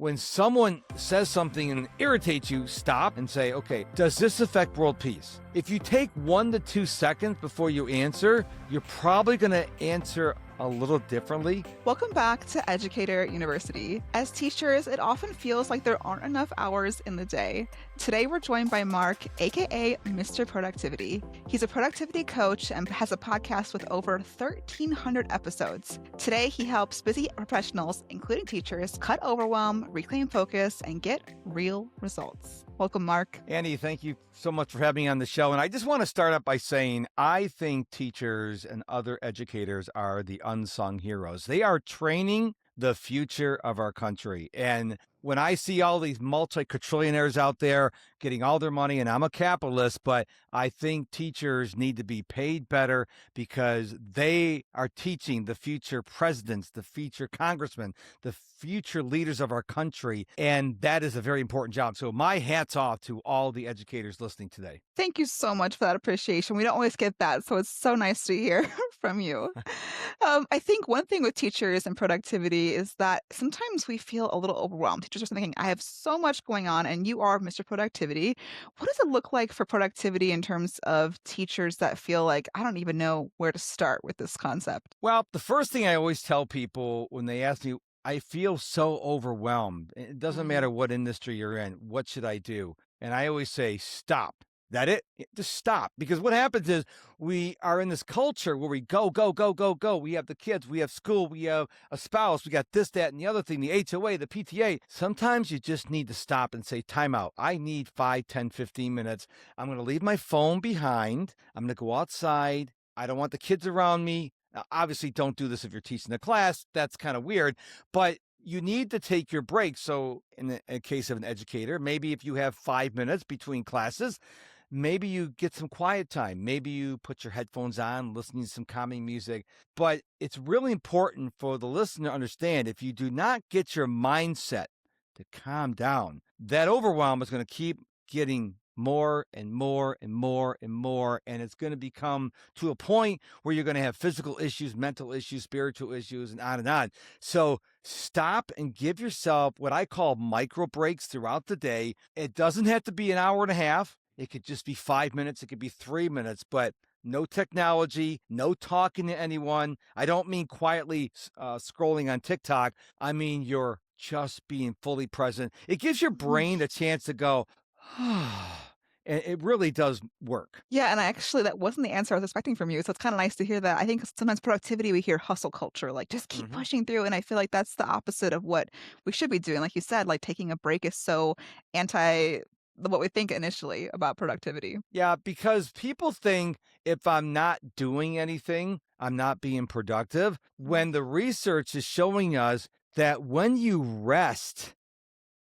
When someone says something and irritates you, stop and say, okay, does this affect world peace? If you take 1 to 2 seconds before you answer, you're probably going to answer a little differently. Welcome back to Educator University. As teachers, it often feels like there aren't enough hours in the day. Today, we're joined by Mark, aka Mr. Productivity. He's a productivity coach and has a podcast with over 1,300 episodes. Today, he helps busy professionals, including teachers, cut overwhelm, reclaim focus, and get real results. Welcome, Mark. Annie, thank you so much for having me on the show. And I just want to start out by saying I think teachers and other educators are the unsung heroes. They are training the future of our country. And when I see all these multi-quadrillionaires out there getting all their money, and I'm a capitalist, but I think teachers need to be paid better because they are teaching the future presidents, the future congressmen, the future leaders of our country. And that is a very important job. So my hat's off to all the educators listening today. Thank you so much for that appreciation. We don't always get that, so it's so nice to hear from you. I think one thing with teachers and productivity is that sometimes we feel a little overwhelmed. Teachers are thinking, I have so much going on, and you are Mr. Productivity. What does it look like for productivity in terms of teachers that feel like, I don't even know where to start with this concept? Well, the first thing I always tell people when they ask me, I feel so overwhelmed. It doesn't matter what industry you're in. What should I do? And I always say, stop. That it? Just stop. Because what happens is we are in this culture where we go, go, go, go, go. We have the kids, we have school, we have a spouse, we got this, that, and the other thing, the HOA, the PTA. Sometimes you just need to stop and say, time out. I need 5, 10, 15 minutes. I'm going to leave my phone behind. I'm going to go outside. I don't want the kids around me. Now, obviously, don't do this if you're teaching a class. That's kind of weird. But you need to take your break. So in the case of an educator, maybe if you have 5 minutes between classes, maybe you get some quiet time. Maybe you put your headphones on, listening to some calming music. But it's really important for the listener to understand if you do not get your mindset to calm down, that overwhelm is going to keep getting more and more and more and more. And it's going to become to a point where you're going to have physical issues, mental issues, spiritual issues, and on and on. So stop and give yourself what I call micro breaks throughout the day. It doesn't have to be an hour and a half. It could just be 5 minutes. It could be 3 minutes, but no technology, no talking to anyone. I don't mean quietly scrolling on TikTok. I mean, you're just being fully present. It gives your brain a chance to go, and it really does work. Yeah, and that wasn't the answer I was expecting from you. So it's kind of nice to hear that. I think sometimes productivity, we hear hustle culture, like just keep pushing through. And I feel like that's the opposite of what we should be doing. Like you said, like taking a break is so anti what we think initially about productivity. Yeah, because people think if I'm not doing anything, I'm not being productive. When the research is showing us that when you rest,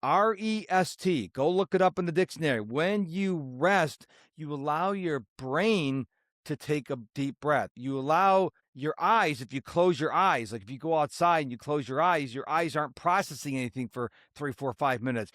REST, go look it up in the dictionary. When you rest, you allow your brain to take a deep breath. You allow your eyes, if you close your eyes, like if you go outside and you close your eyes aren't processing anything for 3, 4, 5 minutes.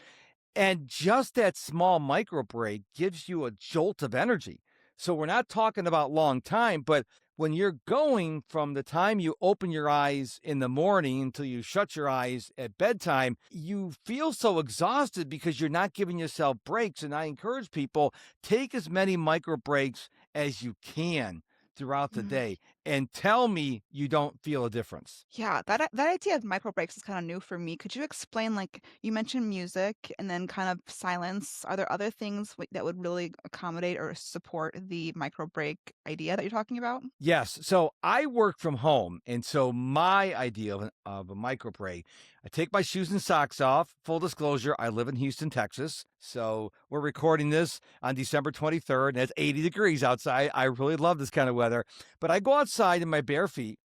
And just that small micro break gives you a jolt of energy. So we're not talking about long time, but when you're going from the time you open your eyes in the morning until you shut your eyes at bedtime, you feel so exhausted because you're not giving yourself breaks. And I encourage people, take as many micro breaks as you can throughout the day and tell me you don't feel a difference. Yeah, that idea of micro breaks is kind of new for me. Could you explain, like you mentioned music and then kind of silence. Are there other things that would really accommodate or support the micro break idea that you're talking about? Yes. So I work from home. And so my idea of a micro break, I take my shoes and socks off. Full disclosure, I live in Houston, Texas. So we're recording this on December 23rd, and it's 80 degrees outside. I really love this kind of weather. But I go outside in my bare feet,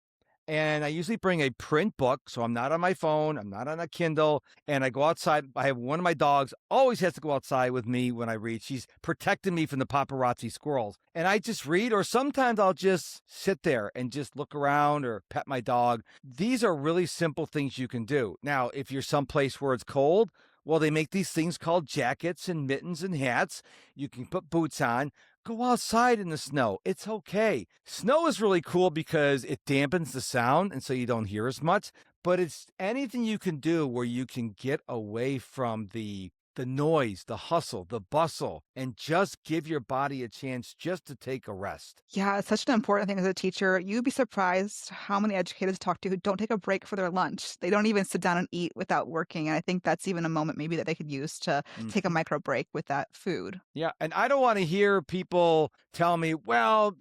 and I usually bring a print book. So I'm not on my phone. I'm not on a Kindle. And I go outside. I have one of my dogs always has to go outside with me when I read. She's protecting me from the paparazzi squirrels. And I just read, or sometimes I'll just sit there and just look around or pet my dog. These are really simple things you can do. Now, if you're someplace where it's cold, well, they make these things called jackets and mittens and hats. You can put boots on. Go outside in the snow. It's okay. Snow is really cool because it dampens the sound, and so you don't hear as much. but it's anything you can do where you can get away from the noise, the hustle, the bustle, and just give your body a chance just to take a rest. Yeah, it's such an important thing as a teacher. You'd be surprised how many educators talk to who don't take a break for their lunch. They don't even sit down and eat without working. And I think that's even a moment maybe that they could use to take a Mhm. micro break with that food. Yeah, and I don't wanna hear people tell me, "Well,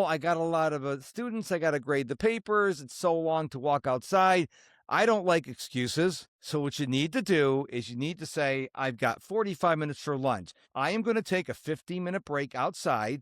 I got a lot of, students, I gotta grade the papers, it's so long to walk outside." I don't like excuses, so what you need to do is you need to say, "I've got 45 minutes for lunch. I am gonna take a 15-minute break outside.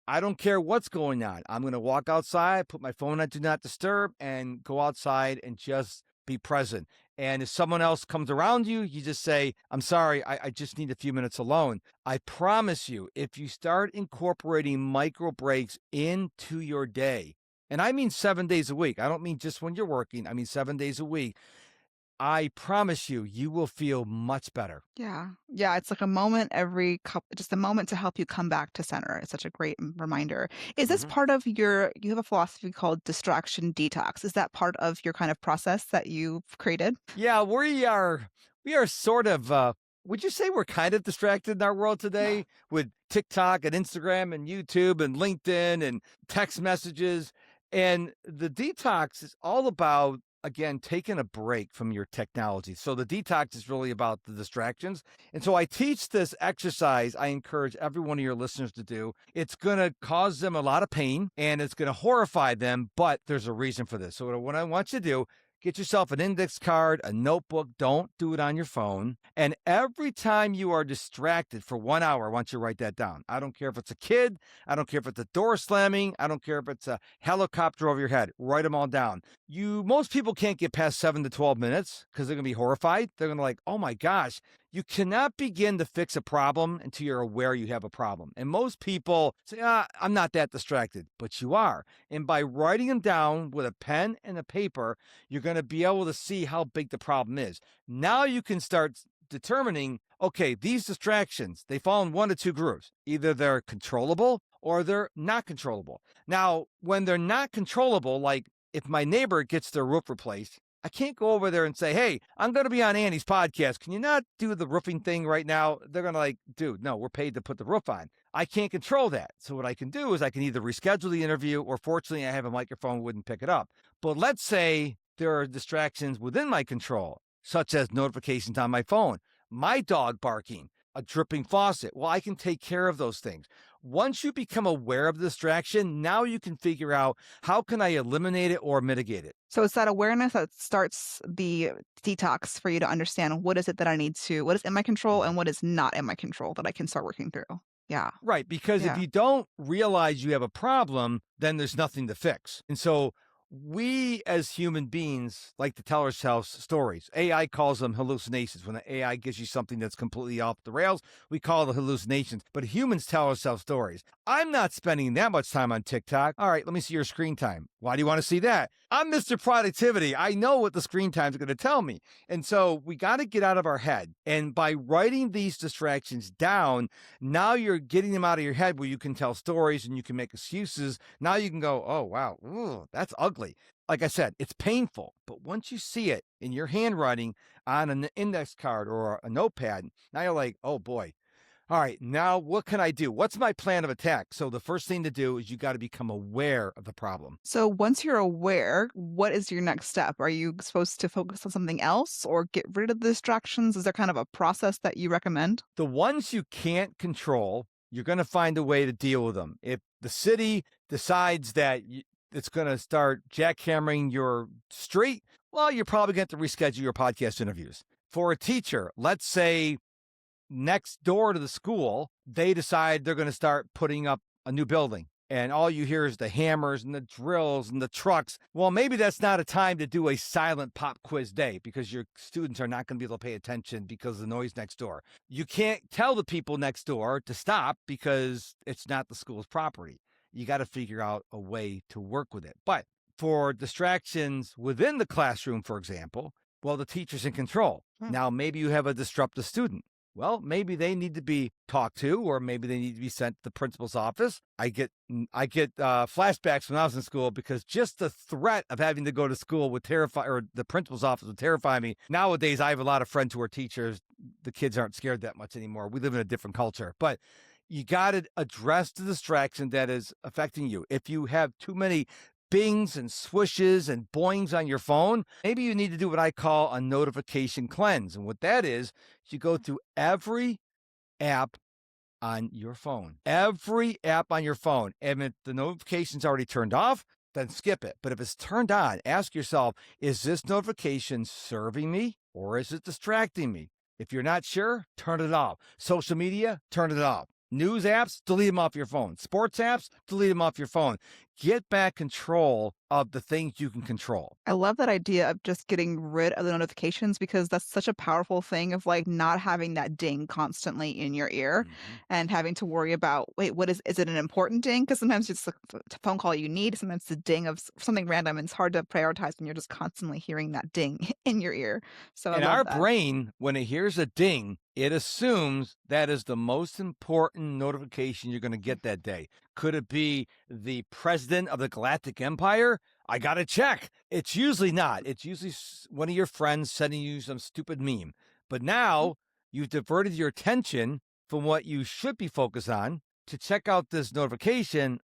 I don't care what's going on. I'm going to walk outside, put my phone on do not disturb, and go outside and just be present. And if someone else comes around you, you just say, I'm sorry, I just need a few minutes alone. I promise you, if you start incorporating micro breaks into your day, and I mean 7 days a week, I don't mean just when you're working, I mean 7 days a week, I promise you, you will feel much better. Yeah. Yeah, it's like a moment every couple just a moment to help you come back to center. It's such a great reminder. Is this Mhm. part of you have a philosophy called distraction detox. Is that part of your kind of process that you've created? Yeah, we are sort of would you say we're kind of distracted in our world today with TikTok and Instagram and YouTube and LinkedIn and text messages? And the detox is all about again taking a break from your technology. So the detox is really about the distractions. And so I teach this exercise I encourage every one of your listeners to do. It's going to cause them a lot of pain and it's going to horrify them, but there's a reason for this. So what I want you to do, get yourself an index card, a notebook. Don't do it on your phone. And every time you are distracted for 1 hour, I want you to write that down. I don't care if it's a kid. I don't care if it's a door slamming. I don't care if it's a helicopter over your head. Write them all down. Most people can't get past 7 to 12 minutes because they're going to be horrified. They're going to like, oh my gosh, you cannot begin to fix a problem until you're aware you have a problem. And most people say, I'm not that distracted, but you are. And by writing them down with a pen and a paper, you're going to be able to see how big the problem is. Now you can start determining, okay, these distractions, they fall in one of two groups. Either they're controllable or they're not controllable. Now, when they're not controllable, like if my neighbor gets their roof replaced, I can't go over there and say, hey, I'm going to be on Annie's podcast. Can you not do the roofing thing right now? They're going to like, dude, no, we're paid to put the roof on. I can't control that. So what I can do is I can either reschedule the interview or fortunately I have a microphone, wouldn't pick it up. But let's say there are distractions within my control, such as notifications on my phone, my dog barking, a dripping faucet. Well, I can take care of those things. Once you become aware of the distraction, now you can figure out how can I eliminate it or mitigate it. So it's that awareness that starts the detox for you to understand what is it that what is in my control and what is not in my control that I can start working through. Yeah. Right, because if Yeah. you don't realize you have a problem, then there's nothing to fix. And so we as human beings like to tell ourselves stories. AI calls them hallucinations. When the AI gives you something that's completely off the rails, we call it hallucinations. But humans tell ourselves stories. I'm not spending that much time on TikTok. All right, let me see your screen time. Why do you want to see that? I'm Mr. Productivity. I know what the screen time is going to tell me. And so we got to get out of our head. And by writing these distractions down, now you're getting them out of your head where you can tell stories and you can make excuses. Now you can go, oh, wow, ooh, that's ugly. Like I said, it's painful. But once you see it in your handwriting on an index card or a notepad, now you're like, oh boy. All right, now what can I do? What's my plan of attack? So the first thing to do is you got to become aware of the problem. So once you're aware, what is your next step? Are you supposed to focus on something else or get rid of the distractions? Is there kind of a process that you recommend? The ones you can't control, you're going to find a way to deal with them. If the city decides that it's going to start jackhammering your street, well, you're probably going to have to reschedule your podcast interviews. For a teacher, let's say next door to the school, they decide they're going to start putting up a new building. And all you hear is the hammers and the drills and the trucks. Well, maybe that's not a time to do a silent pop quiz day because your students are not going to be able to pay attention because of the noise next door. You can't tell the people next door to stop because it's not the school's property. You got to figure out a way to work with it. But for distractions within the classroom, for example, well, the teacher's in control. Now, maybe you have a disruptive student. Well, maybe they need to be talked to, or maybe they need to be sent to the principal's office. I get flashbacks when I was in school because just the threat of having to go to school would terrify, or the principal's office would terrify me. Nowadays, I have a lot of friends who are teachers. The kids aren't scared that much anymore. We live in a different culture, but you got to address the distraction that is affecting you. If you have too many bings and swishes and boings on your phone, maybe you need to do what I call a notification cleanse. And what that is, you go through every app on your phone, every app on your phone. And if the notification's already turned off, then skip it. But if it's turned on, ask yourself, is this notification serving me or is it distracting me? If you're not sure, turn it off. Social media, turn it off. News apps, delete them off your phone. Sports apps, delete them off your phone. Get back control of the things you can control. I love that idea of just getting rid of the notifications because that's such a powerful thing of like not having that ding constantly in your ear Mhm. and having to worry about, wait, what is it an important ding? Because sometimes it's a phone call you need, sometimes it's a ding of something random. And it's hard to prioritize when you're just constantly hearing that ding in your ear. So I And love our that. brain, when it hears a ding, it assumes that is the most important notification you're going to get that day. Could it be the president of the Galactic Empire? I got to check. It's usually not. It's usually one of your friends sending you some stupid meme. But now you've diverted your attention from what you should be focused on to check out this notification.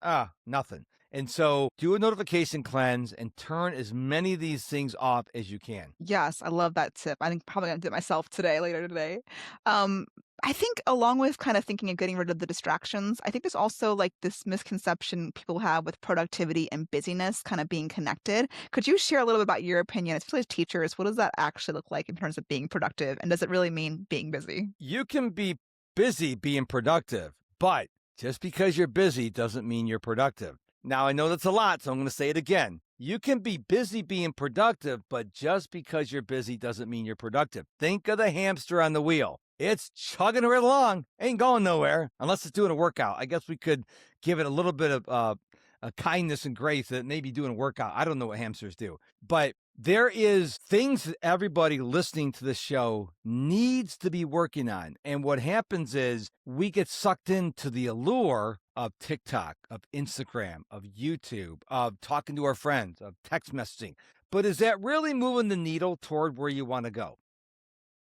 Nothing. And so do a notification cleanse and turn as many of these things off as you can. Yes, I love that tip. I think probably gonna do it myself today, later today. Um, I think along with kind of thinking of getting rid of the distractions, I think there's also like this misconception people have with productivity and busyness kind of being connected. Could you share a little bit about your opinion, especially as teachers? What does that actually look like in terms of being productive? And does it really mean being busy? You can be busy being productive, but just because you're busy doesn't mean you're productive. Now, I know that's a lot, so I'm going to say it again. You can be busy being productive, but just because you're busy doesn't mean you're productive. Think of the hamster on the wheel. It's chugging right along, ain't going nowhere unless it's doing a workout. I guess we could give it a little bit of a kindness and grace that maybe doing a workout. I don't know what hamsters do, but there is things that everybody listening to the show needs to be working on. And what happens is we get sucked into the allure of TikTok, of Instagram, of YouTube, of talking to our friends, of text messaging. But is that really moving the needle toward where you want to go?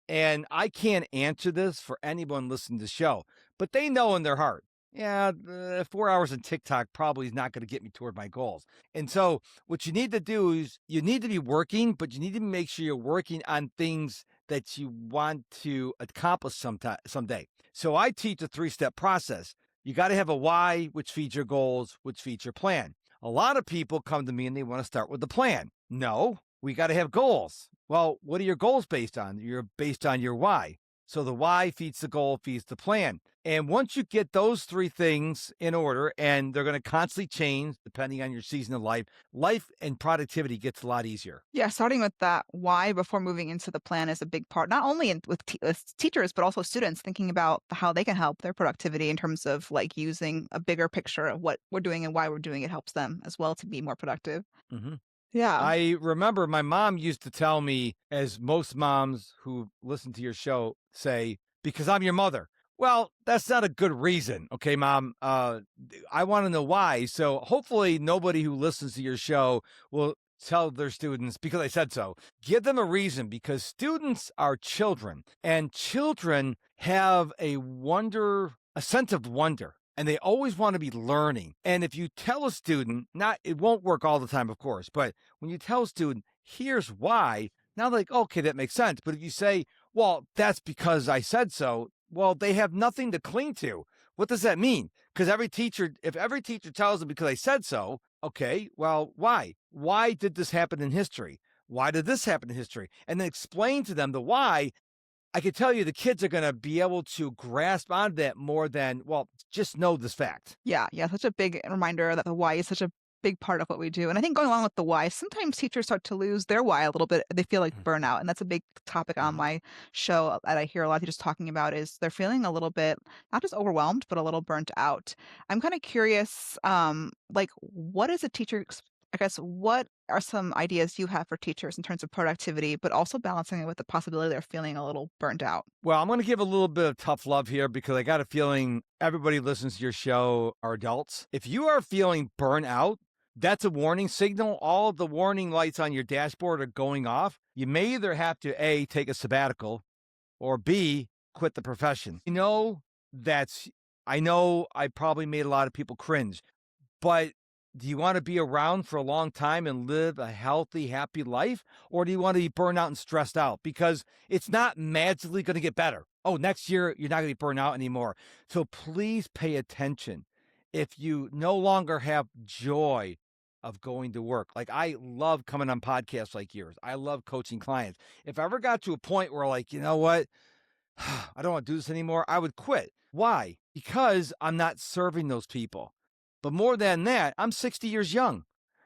And I can't answer this for anyone listening to the show, but they know in their heart, yeah, 4 hours on TikTok probably is not going to get me toward my goals. And so, what you need to do is you need to be working, but you need to make sure you're working on things that you want to accomplish someday. So, I teach a 3 step process. You got to have a why, which feeds your goals, which feeds your plan. A lot of people come to me and they want to start with the plan. No, we got to have goals. Well, what are your goals based on? You're based on your why. So the why feeds the goal, feeds the plan. And once you get those 3 things in order, and they're going to constantly change depending on your season of life, life and productivity gets a lot easier. Yeah, starting with that why before moving into the plan is a big part, not only with teachers, but also students thinking about how they can help their productivity in terms of like using a bigger picture of what we're doing and why we're doing it helps them as well to be more productive. hmm Yeah. I remember my mom used to tell me, as most moms who listen to your show say, because I'm your mother. Well, that's not a good reason. Okay, mom. I want to know why. So hopefully nobody who listens to your show will tell their students because I said so. Give them a reason because students are children and children have a sense of wonder. And they always want to be learning. And if you tell a student, not it won't work all the time, of course, but when you tell a student, here's why, now they're like, okay, that makes sense. But if you say, well, that's because I said so, well, they have nothing to cling to. What does that mean? Because if every teacher tells them because I said so, okay, well, why? Why did this happen in history? Why did this happen in history? And then explain to them the why. I can tell you the kids are going to be able to grasp onto that more than, well, just know this fact. Yeah, yeah, such a big reminder that the why is such a big part of what we do. And I think going along with the why, sometimes teachers start to lose their why a little bit. They feel like burnout. And that's a big topic on Mhm. my show that I hear a lot of teachers talking about is they're feeling a little bit not just overwhelmed, but a little burnt out. I'm kind of curious, like what is a teacher I guess what are some ideas you have for teachers in terms of productivity, but also balancing it with the possibility they're feeling a little burnt out? Well, I'm going to give a little bit of tough love here because I got a feeling everybody who listens to your show are adults. If you are feeling burnout, that's a warning signal. All of the warning lights on your dashboard are going off. You may either have to A, take a sabbatical, or B, quit the profession. That's, I know I probably made a lot of people cringe, but do you want to be around for a long time and live a healthy, happy life? Or do you want to be burned out and stressed out? Because it's not magically going to get better. Oh, next year, you're not going to be burned out anymore. So please pay attention. If you no longer have joy of going to work, like I love coming on podcasts like yours, I love coaching clients. If I ever got to a point where, like, you know what? I don't want to do this anymore, I would quit. Why? Because I'm not serving those people. But more than that, I'm 60 years young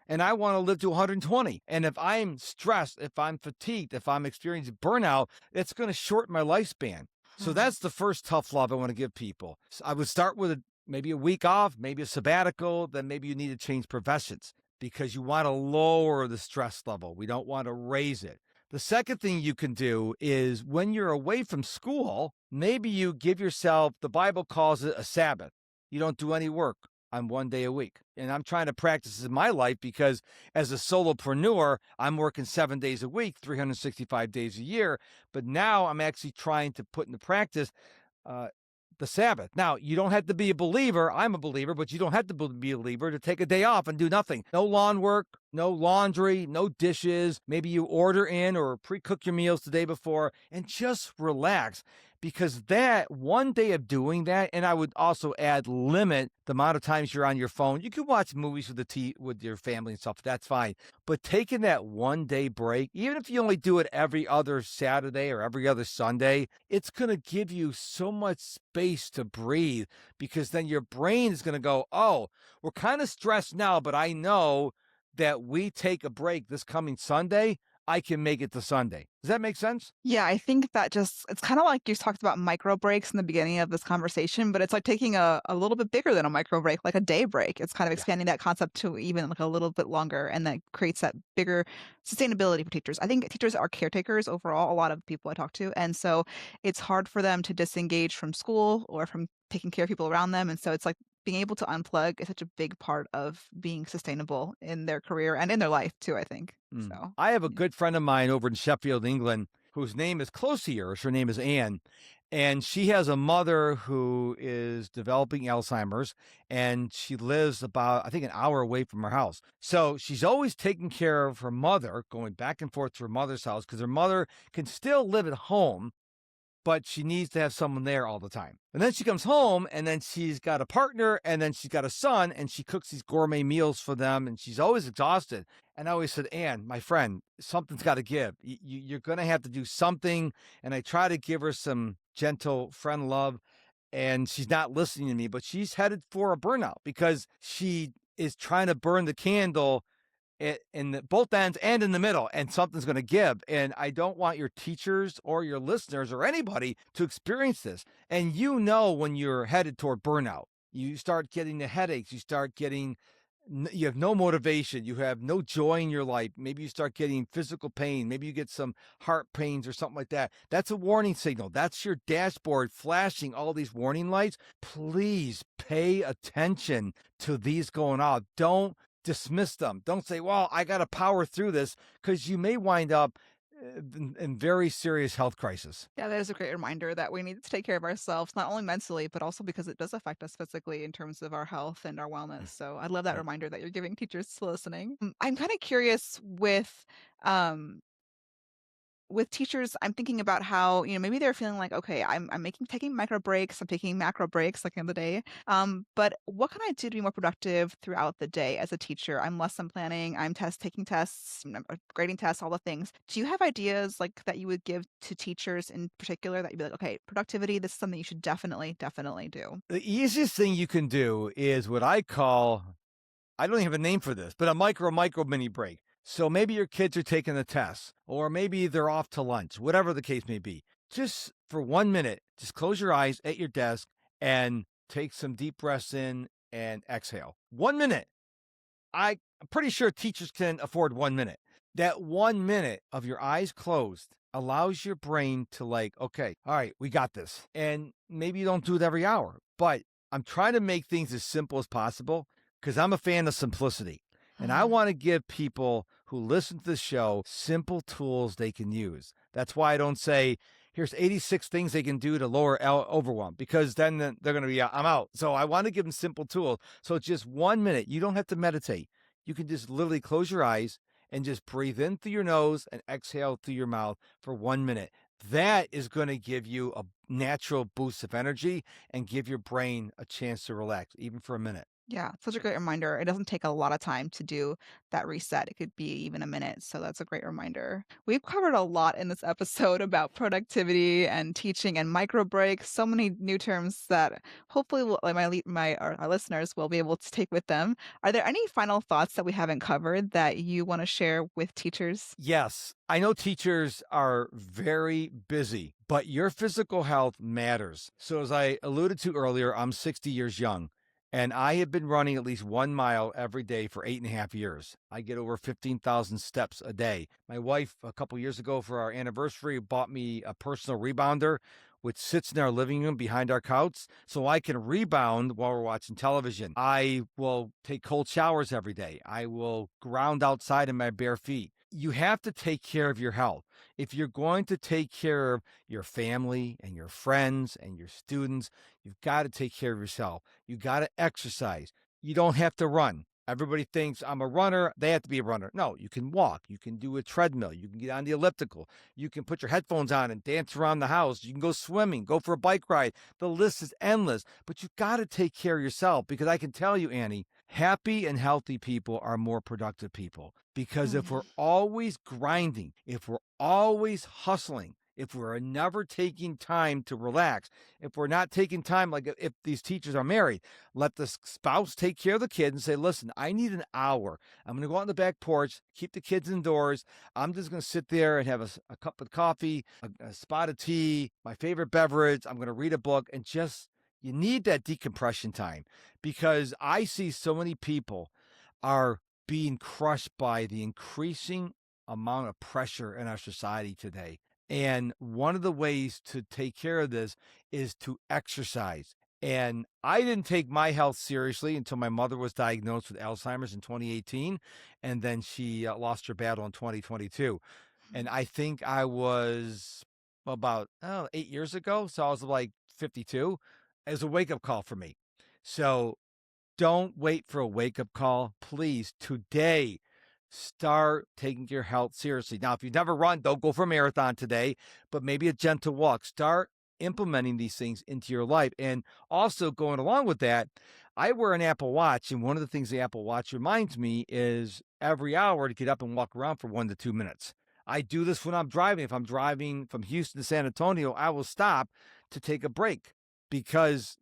and I want to live to 120. And if I'm stressed, if I'm fatigued, if I'm experiencing burnout, it's going to shorten my lifespan. So Hmm. that's the first tough love I want to give people. I would start with maybe a week off, maybe a sabbatical, then maybe you need to change professions because you want to lower the stress level. We don't want to raise it. The second thing you can do is when you're away from school, maybe you give yourself, the Bible calls it a Sabbath. You don't do any work on one day a week. And I'm trying to practice this in my life because as a solopreneur, I'm working 7 days a week, 365 days a year. But now I'm actually trying to put into practice uh, the Sabbath. Now, you don't have to be a believer. I'm a believer, but you don't have to be a believer to take a day off and do nothing. No lawn work, no laundry, no dishes. Maybe you order in or pre cook your meals the day before and just relax because that one day of doing that, and I would also add limit the amount of times you're on your phone. You can watch movies with with your family and stuff. That's fine. But taking that one day break, even if you only do it every other Saturday or every other Sunday, it's going to give you so much space to breathe because then your brain is going to go, oh, we're kind of stressed now, but I know that we take a break this coming Sunday, I can make it to Sunday. Does that make sense? Yeah, I think that just it's kinda like you talked about micro breaks in the beginning of this conversation, but it's like taking a little bit bigger than a micro break, like a day break. It's kind of Yeah. expanding that concept to even like a little bit longer, and that creates that bigger sustainability for teachers. I think teachers are caretakers overall, a lot of people I talk to, and so it's hard for them to disengage from school or from taking care of people around them, and so it's like being able to unplug is such a big part of being sustainable in their career and in their life too, I think. So, I have a yeah. good friend of mine over in Sheffield, England, whose name is close to yours. Her name is Anne. And she has a mother who is developing Alzheimer's, and she lives about, I think, an hour away from her house. So she's always taking care of her mother, going back and forth to her mother's house because her mother can still live at home, but she needs to have someone there all the time. And then she comes home and then she's got a partner and then she's got a son and she cooks these gourmet meals for them and she's always exhausted. And I always said, Anne, my friend, something's got to give. You're going to have to do something. And I try to give her some gentle friend love and she's not listening to me, but she's headed for a burnout because she is trying to burn the candle in the both ends and in the middle, and something's going to give. And I don't want your teachers or your listeners or anybody to experience this. And when you're headed toward burnout, you start getting the headaches, you start getting you have no motivation, you have no joy in your life. Maybe you start getting physical pain, maybe you get some heart pains or something like that. That's a warning signal. That's your dashboard flashing all these warning lights. Please pay attention to these going off. Don't dismiss them. Don't say, well, I got to power through this because you may wind up in very serious health crisis. Yeah, that is a great reminder that we need to take care of ourselves, not only mentally, but also because it does affect us physically in terms of our health and our wellness. So I love that Right. reminder that you're giving teachers listening. I'm kind of curious um, with teachers, I'm thinking about how, maybe they're feeling like, okay, I'm making taking micro breaks, I'm taking macro breaks like in the day. But what can I do to be more productive throughout the day as a teacher? I'm lesson planning, I'm taking tests, grading tests, all the things. Do you have ideas like that you would give to teachers in particular that you'd be like, okay, productivity, this is something you should definitely do. The easiest thing you can do is what I call, I don't even have a name for this, but a micro mini break. So maybe your kids are taking the test, or maybe they're off to lunch, whatever the case may be. Just for 1 minute, just close your eyes at your desk and take some deep breaths in and exhale. 1 minute. I'm pretty sure teachers can afford 1 minute. That 1 minute of your eyes closed allows your brain to like, okay, all right, we got this. And maybe you don't do it every hour, but I'm trying to make things as simple as possible because I'm a fan of simplicity. And I Mhm. want to give people who listen to the show simple tools they can use. That's why I don't say, here's 86 things they can do to lower overwhelm, because then they're going to be, I'm out. So I want to give them simple tools. So it's just 1 minute. You don't have to meditate. You can just literally close your eyes and just breathe in through your nose and exhale through your mouth for 1 minute. That is going to give you a natural boost of energy and give your brain a chance to relax, even for a minute. Yeah, such a great reminder. It doesn't take a lot of time to do that reset. It could be even a minute. So that's a great reminder. We've covered a lot in this episode about productivity and teaching and micro breaks. So many new terms that hopefully will, like our listeners will be able to take with them. Are there any final thoughts that we haven't covered that you want to share with teachers? Yes, I know teachers are very busy, but your physical health matters. So, as I alluded to earlier, I'm 60 years young, and I have been running at least 1 mile every day for 8.5 years. I get over 15,000 steps a day. My wife, a couple years ago for our anniversary, bought me a personal rebounder, which sits in our living room behind our couch so I can rebound while we're watching television. I will take cold showers every day. I will ground outside in my bare feet. You have to take care of your health. If you're going to take care of your family and your friends and your students, you've got to take care of yourself. You got to exercise. You don't have to run. Everybody thinks I'm a runner. They have to be a runner. No, you can walk. You can do a treadmill. You can get on the elliptical. You can put your headphones on and dance around the house. You can go swimming, go for a bike ride. The list is endless, but you've got to take care of yourself, because I can tell you, Annie, happy and healthy people are more productive people. Because if we're Mhm. always grinding, if we're always hustling, if we're never taking time to relax, if we're not taking time, like if these teachers are married, let the spouse take care of the kid and say, listen, I need an hour. I'm going to go out on the back porch, keep the kids indoors. I'm just going to sit there and have a cup of coffee, a spot of tea, my favorite beverage. I'm going to read a book and just, you need that decompression time, because I see so many people are being crushed by the increasing amount of pressure in our society today. And one of the ways to take care of this is to exercise. And I didn't take my health seriously until my mother was diagnosed with Alzheimer's in 2018. And then she lost her battle in 2022. And I think I was about 8 years ago. So I was like 52. As a wake up call for me. So don't wait for a wake up call. Please, today, start taking your health seriously. Now, if you've never run, don't go for a marathon today, but maybe a gentle walk. Start implementing these things into your life. And also, going along with that, I wear an Apple Watch. And one of the things the Apple Watch reminds me is every hour to get up and walk around for 1 to 2 minutes. I do this when I'm driving. If I'm driving from Houston to San Antonio, I will stop to take a break, because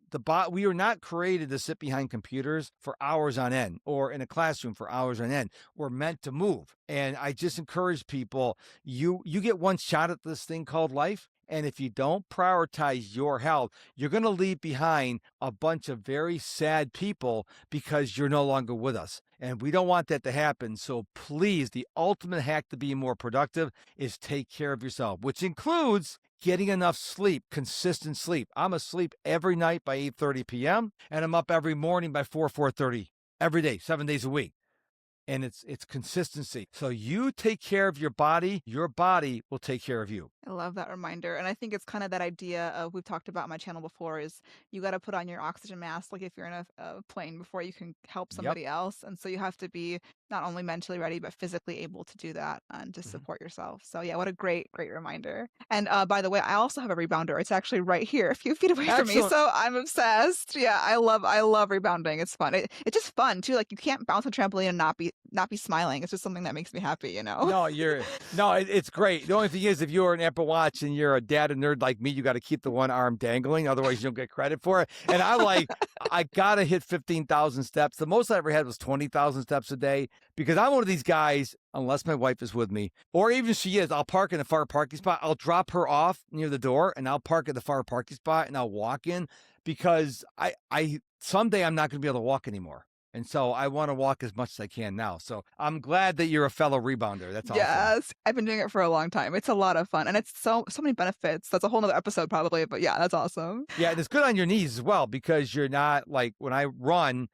we are not created to sit behind computers for hours on end or in a classroom for hours on end. We're meant to move. And I just encourage people, you get one shot at this thing called life. And if you don't prioritize your health, you're going to leave behind a bunch of very sad people because you're no longer with us. And we don't want that to happen. So please, the ultimate hack to be more productive is take care of yourself, which includes getting enough sleep, consistent sleep. I'm asleep every night by 8:30 p.m. and I'm up every morning by 4:30 every day, 7 days a week. And it's consistency. So you take care of your body will take care of you. I love that reminder. And I think it's kind of that idea of we've talked about on my channel before is you got to put on your oxygen mask like if you're in a plane before you can help Yep. somebody else. And so you have to be not only mentally ready, but physically able to do that and to Mhm. support yourself. So yeah, what a great reminder. And by the way, I also have a rebounder. It's actually right here, a few feet away from me. Excellent. So I'm obsessed. Yeah, I love rebounding. It's fun. It's just fun too. Like you can't bounce a trampoline and not be smiling. It's just something that makes me happy, you know? No, it's great. The only thing is, if you're an Apple Watch and you're a data nerd like me, you got to keep the one arm dangling. Otherwise, you don't get credit for it. And I got to hit 15,000 steps. The most I ever had was 20,000 steps a day, because I'm one of these guys, unless my wife is with me, or even if she is, I'll park in the far parking spot. I'll drop her off near the door and I'll park at the far parking spot and I'll walk in, because someday I'm not going to be able to walk anymore. And so I want to walk as much as I can now. So I'm glad that you're a fellow rebounder. That's awesome. Yes, I've been doing it for a long time. It's a lot of fun, and it's so many benefits. That's a whole nother episode probably, but yeah, that's awesome. Yeah, and it's good on your knees as well because you're not like when I run,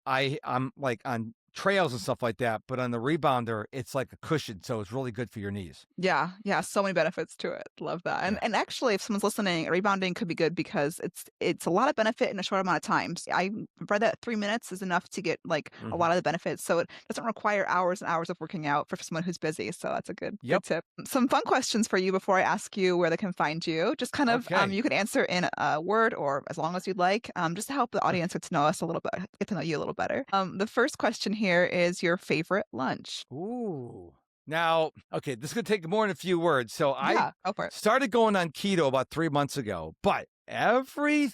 I'm like on trails and stuff like that, but on the rebounder, it's like a cushion, so it's really good for your knees. Yeah, yeah, so many benefits to it. Love that. And Yeah. and actually, if someone's listening, rebounding could be good because it's a lot of benefit in a short amount of time. I read that 3 minutes is enough to get like a Mhm. lot of the benefits. So it doesn't require hours and hours of working out for someone who's busy. So that's a good Yep. tip. Some fun questions for you before I ask you where they can find you. Just kind of Okay. you could answer in a word or as long as you'd like. Just to help the audience get to know us a little bit, get to know you a little better. The first question here is your favorite lunch. Ooh. Now, okay, this is gonna take more than a few words. So I Yeah, go for it. started going on keto about 3 months ago, but every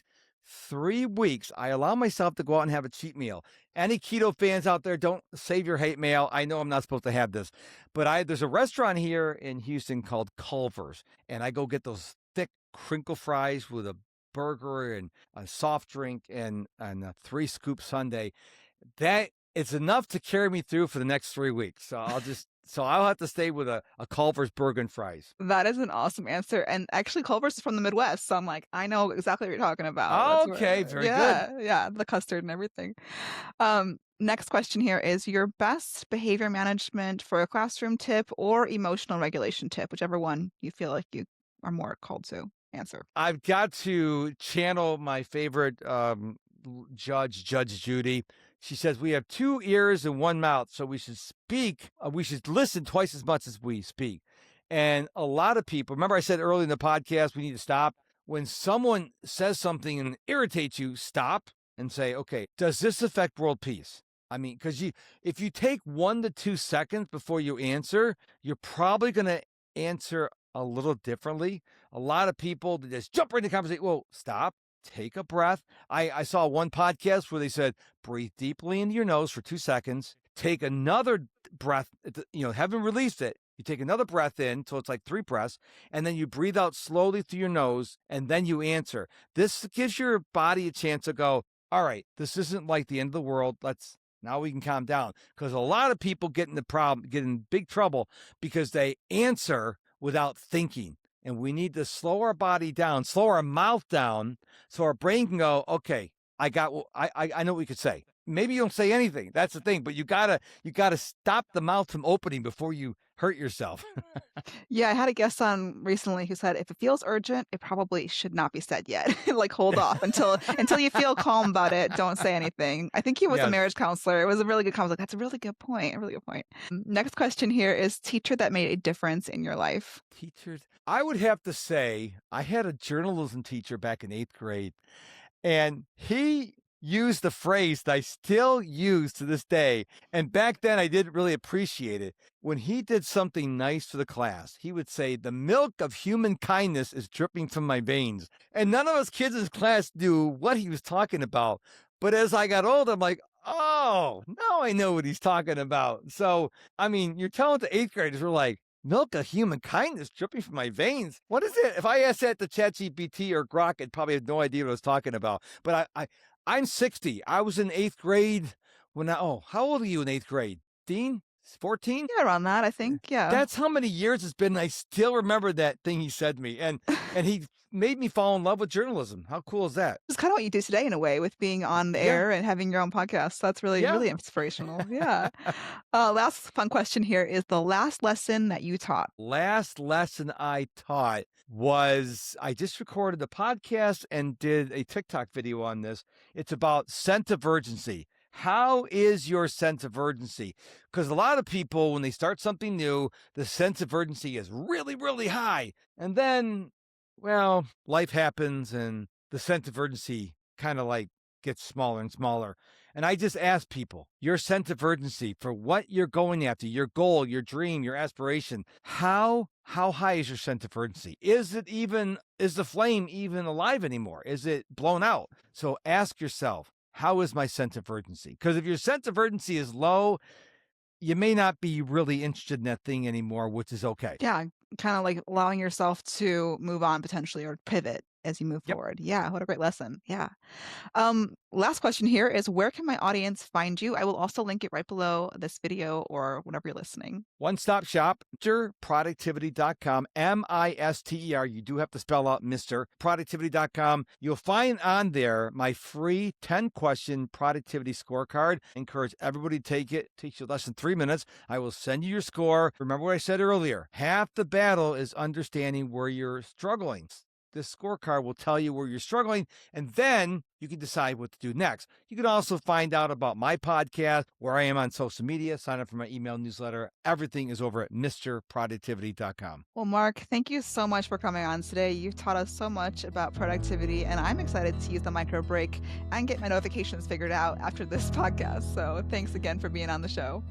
3 weeks I allow myself to go out and have a cheat meal. Any keto fans out there, don't save your hate mail. I know I'm not supposed to have this, but I there's a restaurant here in Houston called Culver's, and I go get those thick crinkle fries with a burger and a soft drink and a 3 scoop sundae. That it's enough to carry me through for the next 3 weeks. So I'll have to stay with a Culver's burger and fries. That is an awesome answer, and actually Culver's is from the Midwest, so I'm like, I know exactly what you're talking about. That's Okay, where very good. yeah, the custard and everything. Next question here is your best behavior management for a classroom tip or emotional regulation tip, whichever one you feel like you are more called to answer. I've got to channel my favorite, Judge Judy. She says, "We have 2 ears and 1 mouth, so we should listen twice as much as we speak." And a lot of people remember I said earlier in the podcast, we need to stop? When someone says something and irritates you, stop and say, "Okay, does this affect world peace?" I mean, because if you take 1 to 2 seconds before you answer, you're probably gonna answer a little differently. A lot of people they just jump right into the conversation. Well, stop, take a breath. I saw one podcast where they said, breathe deeply into your nose for 2 seconds, take another breath, haven't released it. You take another breath in, so it's like 3 breaths, and then you breathe out slowly through your nose, and then you answer. This gives your body a chance to go, all right, this isn't like the end of the world. Now we can calm down. Because a lot of people get in big trouble because they answer without thinking. And we need to slow our body down, slow our mouth down, so our brain can go, okay, I know what we could say. Maybe you don't say anything. That's the thing, but you gotta stop the mouth from opening before you hurt yourself. Yeah, I had a guest on recently who said if it feels urgent, it probably should not be said yet. Like hold off until you feel calm about it. Don't say anything. I think he was a Yes. marriage counselor. It was a really good comment. Like, that's a really good point. A really good point. Next question here is teacher that made a difference in your life. Teachers, I would have to say I had a journalism teacher back in 8th grade. And he used the phrase that I still use to this day. And back then, I didn't really appreciate it. When he did something nice for the class, he would say, "The milk of human kindness is dripping from my veins." And none of us kids in his class knew what he was talking about. But as I got older, I'm like, oh, now I know what he's talking about. So, I mean, you're telling the 8th graders, we're like, milk of human kindness dripping from my veins. What is it? If I asked that to ChatGPT or Grok, I'd probably have no idea what I was talking about. But I'm 60. I was in 8th grade how old are you in 8th grade? 14? Yeah, around that, I think. Yeah. That's how many years it's been. I still remember that thing he said to me. And he made me fall in love with journalism. How cool is that? It's kind of what you do today in a way with being on the Yeah. air and having your own podcast. That's really, Yeah. really inspirational. Yeah. Last fun question here is the last lesson that you taught. Last lesson I taught was I just recorded the podcast and did a TikTok video on this. It's about sense of urgency. How is your sense of urgency? Because a lot of people, when they start something new, the sense of urgency is really, really high. And then, well, life happens and the sense of urgency kind of like gets smaller and smaller. And I just ask people, your sense of urgency for what you're going after, your goal, your dream, your aspiration, how high is your sense of urgency? Is the flame even alive anymore? Is it blown out? So ask yourself, how is my sense of urgency? Because if your sense of urgency is low, you may not be really interested in that thing anymore, which is okay. Yeah. Kind of like allowing yourself to move on potentially or pivot. as you move Yep. forward. Yeah, what a great lesson. Yeah. Last question here is where can my audience find you? I will also link it right below this video or whenever you're listening. One-stop shop, MrProductivity.com, MISTER. You do have to spell out MrProductivity.com. You'll find on there my free 10-question productivity scorecard. I encourage everybody to take it. It takes you less than 3 minutes. I will send you your score. Remember what I said earlier. Half the battle is understanding where you're struggling. This scorecard will tell you where you're struggling, and then you can decide what to do next. You can also find out about my podcast, where I am on social media, sign up for my email newsletter. Everything is over at MrProductivity.com. Well, Mark, thank you so much for coming on today. You've taught us so much about productivity, and I'm excited to use the micro break and get my notifications figured out after this podcast. So thanks again for being on the show.